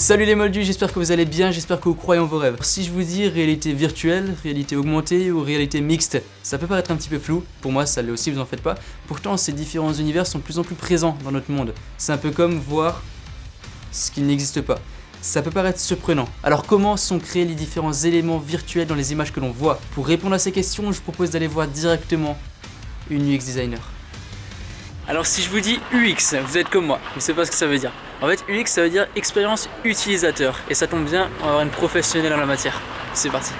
Salut les moldus, j'espère que vous allez bien, j'espère que vous croyez en vos rêves. Si je vous dis réalité virtuelle, réalité augmentée ou réalité mixte, ça peut paraître un petit peu flou, pour moi ça l'est aussi, vous en faites pas. Pourtant ces différents univers sont de plus en plus présents dans notre monde. C'est un peu comme voir ce qui n'existe pas. Ça peut paraître surprenant. Alors comment sont créés les différents éléments virtuels dans les images que l'on voit? Pour répondre à ces questions, je vous propose d'aller voir directement une UX designer. Alors si je vous dis UX, vous êtes comme moi, vous savez pas ce que ça veut dire. En fait UX ça veut dire expérience utilisateur et ça tombe bien, on va avoir une professionnelle en la matière. C'est parti.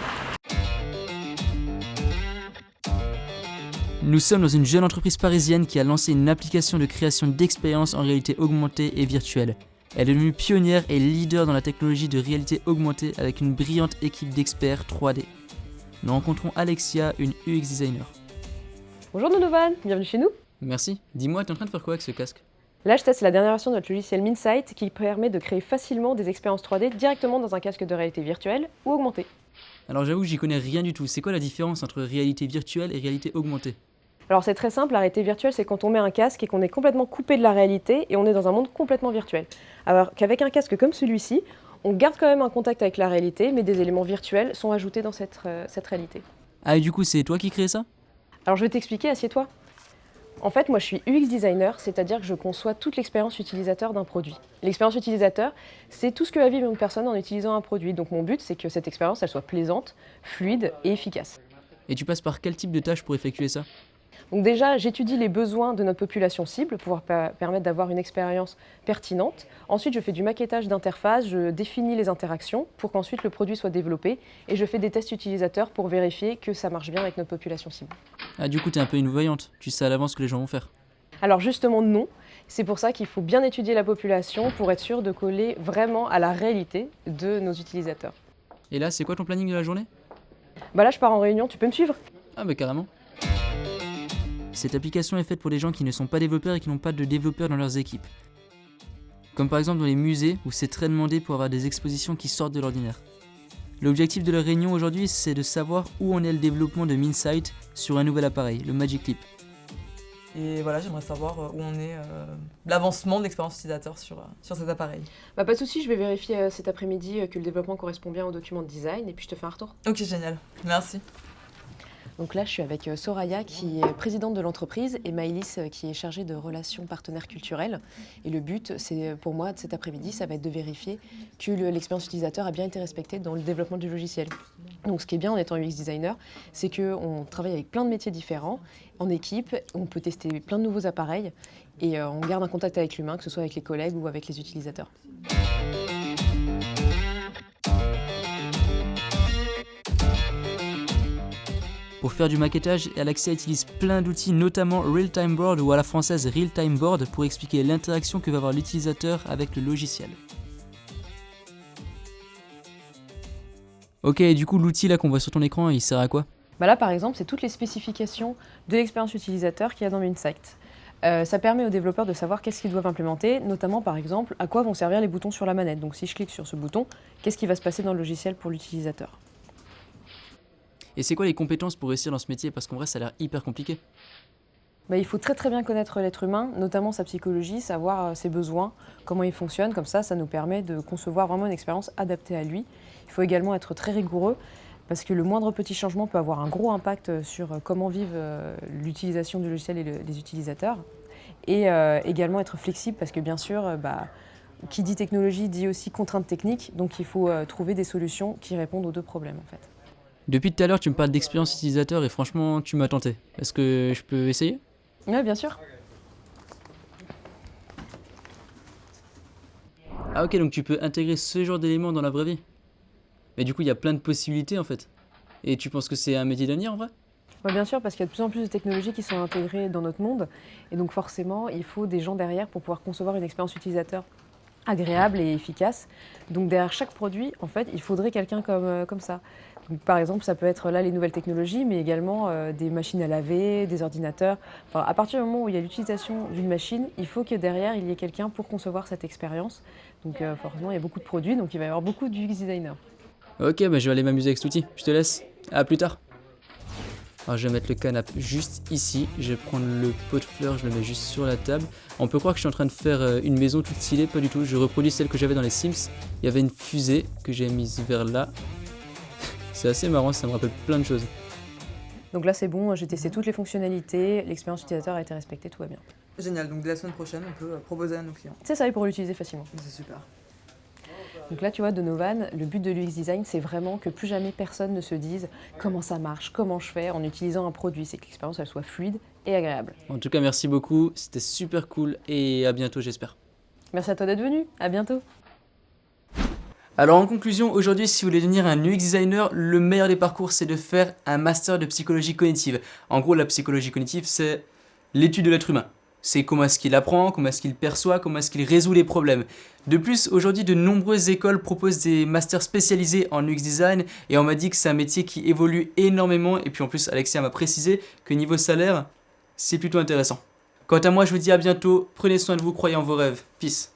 Nous sommes dans une jeune entreprise parisienne qui a lancé une application de création d'expériences en réalité augmentée et virtuelle. Elle est devenue pionnière et leader dans la technologie de réalité augmentée avec une brillante équipe d'experts 3D. Nous rencontrons Alexia, une UX designer. Bonjour Donovan, bienvenue chez nous. Merci. Dis-moi, t'es en train de faire quoi avec ce casque? Là, je teste la dernière version de notre logiciel Minsight qui permet de créer facilement des expériences 3D directement dans un casque de réalité virtuelle ou augmentée. Alors j'avoue que j'y connais rien du tout. C'est quoi la différence entre réalité virtuelle et réalité augmentée? Alors c'est très simple, la réalité virtuelle c'est quand on met un casque et qu'on est complètement coupé de la réalité et on est dans un monde complètement virtuel. Alors qu'avec un casque comme celui-ci, on garde quand même un contact avec la réalité, mais des éléments virtuels sont ajoutés dans cette réalité. Ah et du coup c'est toi qui crée ça? Alors je vais t'expliquer, assieds-toi. En fait, moi je suis UX designer, c'est-à-dire que je conçois toute l'expérience utilisateur d'un produit. L'expérience utilisateur, c'est tout ce que va vivre une personne en utilisant un produit. Donc mon but, c'est que cette expérience, elle soit plaisante, fluide et efficace. Et tu passes par quel type de tâches pour effectuer ça? Donc déjà, j'étudie les besoins de notre population cible pour pouvoir permettre d'avoir une expérience pertinente. Ensuite, je fais du maquettage d'interface, je définis les interactions pour qu'ensuite le produit soit développé et je fais des tests utilisateurs pour vérifier que ça marche bien avec notre population cible. Ah du coup t'es un peu une voyante, tu sais à l'avance ce que les gens vont faire. Alors justement non, c'est pour ça qu'il faut bien étudier la population pour être sûr de coller vraiment à la réalité de nos utilisateurs. Et là c'est quoi ton planning de la journée? Bah là je pars en réunion, tu peux me suivre? Ah bah carrément. Cette application est faite pour les gens qui ne sont pas développeurs et qui n'ont pas de développeurs dans leurs équipes. Comme par exemple dans les musées où c'est très demandé pour avoir des expositions qui sortent de l'ordinaire. L'objectif de la réunion aujourd'hui c'est de savoir où en est le développement de Minsight sur un nouvel appareil, le Magic Leap. Et voilà, j'aimerais savoir où en est l'avancement de l'expérience utilisateur sur cet appareil. Bah pas de souci, je vais vérifier cet après-midi que le développement correspond bien au document de design et puis je te fais un retour. Ok, génial. Merci. Donc là, je suis avec Soraya qui est présidente de l'entreprise et Maëlys qui est chargée de relations partenaires culturels. Et le but, c'est pour moi, de cet après-midi, ça va être de vérifier que l'expérience utilisateur a bien été respectée dans le développement du logiciel. Donc ce qui est bien en étant UX designer, c'est qu'on travaille avec plein de métiers différents, en équipe, on peut tester plein de nouveaux appareils et on garde un contact avec l'humain, que ce soit avec les collègues ou avec les utilisateurs. Pour faire du maquettage, Alexia utilise plein d'outils, notamment Real-Time Board ou à la française Real-Time Board pour expliquer l'interaction que va avoir l'utilisateur avec le logiciel. Ok, et du coup l'outil là qu'on voit sur ton écran, il sert à quoi? Bah là par exemple, c'est toutes les spécifications de l'expérience utilisateur qu'il y a dans Minsight. Ça permet aux développeurs de savoir qu'est-ce qu'ils doivent implémenter, notamment par exemple à quoi vont servir les boutons sur la manette. Donc si je clique sur ce bouton, qu'est-ce qui va se passer dans le logiciel pour l'utilisateur? Et c'est quoi les compétences pour réussir dans ce métier? Parce qu'en vrai ça a l'air hyper compliqué. Bah, il faut très bien connaître l'être humain, notamment sa psychologie, savoir ses besoins, comment il fonctionne. Comme ça nous permet de concevoir vraiment une expérience adaptée à lui. Il faut également être très rigoureux parce que le moindre petit changement peut avoir un gros impact sur comment vivent l'utilisation du logiciel et les utilisateurs. Et également être flexible parce que bien sûr, qui dit technologie dit aussi contraintes techniques. Donc il faut trouver des solutions qui répondent aux deux problèmes en fait. Depuis tout à l'heure tu me parles d'expérience utilisateur et franchement tu m'as tenté. Est-ce que je peux essayer? Oui, bien sûr. Ah ok, donc tu peux intégrer ce genre d'éléments dans la vraie vie. Mais du coup il y a plein de possibilités en fait. Et tu penses que c'est un métier d'avenir en vrai? Ouais, bien sûr, parce qu'il y a de plus en plus de technologies qui sont intégrées dans notre monde. Et donc forcément, il faut des gens derrière pour pouvoir concevoir une expérience utilisateur agréable et efficace. Donc derrière chaque produit, en fait, il faudrait quelqu'un comme ça. Donc, par exemple, ça peut être là les nouvelles technologies, mais également des machines à laver, des ordinateurs. Enfin, à partir du moment où il y a l'utilisation d'une machine, il faut que derrière, il y ait quelqu'un pour concevoir cette expérience. Donc forcément, il y a beaucoup de produits, donc il va y avoir beaucoup d'UX designers. Ok, bah je vais aller m'amuser avec cet outil. Je te laisse. À plus tard. Alors je vais mettre le canapé juste ici, je vais prendre le pot de fleurs, je le mets juste sur la table. On peut croire que je suis en train de faire une maison toute stylée, pas du tout, je reproduis celle que j'avais dans les Sims. Il y avait une fusée que j'ai mise vers là. C'est assez marrant, ça me rappelle plein de choses. Donc là c'est bon, j'ai testé toutes les fonctionnalités, l'expérience utilisateur a été respectée, tout va bien. Génial, donc dès la semaine prochaine, on peut proposer à nos clients. C'est ça, il pourra l'utiliser facilement. C'est super. Donc là, tu vois, Donovan, le but de l'UX Design, c'est vraiment que plus jamais personne ne se dise comment ça marche, comment je fais en utilisant un produit. C'est que l'expérience, elle soit fluide et agréable. En tout cas, merci beaucoup, c'était super cool et à bientôt, j'espère. Merci à toi d'être venu, à bientôt. Alors en conclusion, aujourd'hui, si vous voulez devenir un UX designer, le meilleur des parcours, c'est de faire un master de psychologie cognitive. En gros, la psychologie cognitive, c'est l'étude de l'être humain. C'est comment est-ce qu'il apprend, comment est-ce qu'il perçoit, comment est-ce qu'il résout les problèmes. De plus, aujourd'hui, de nombreuses écoles proposent des masters spécialisés en UX design et on m'a dit que c'est un métier qui évolue énormément. Et puis en plus, Alexia m'a précisé que niveau salaire, c'est plutôt intéressant. Quant à moi, je vous dis à bientôt, prenez soin de vous, croyez en vos rêves. Peace.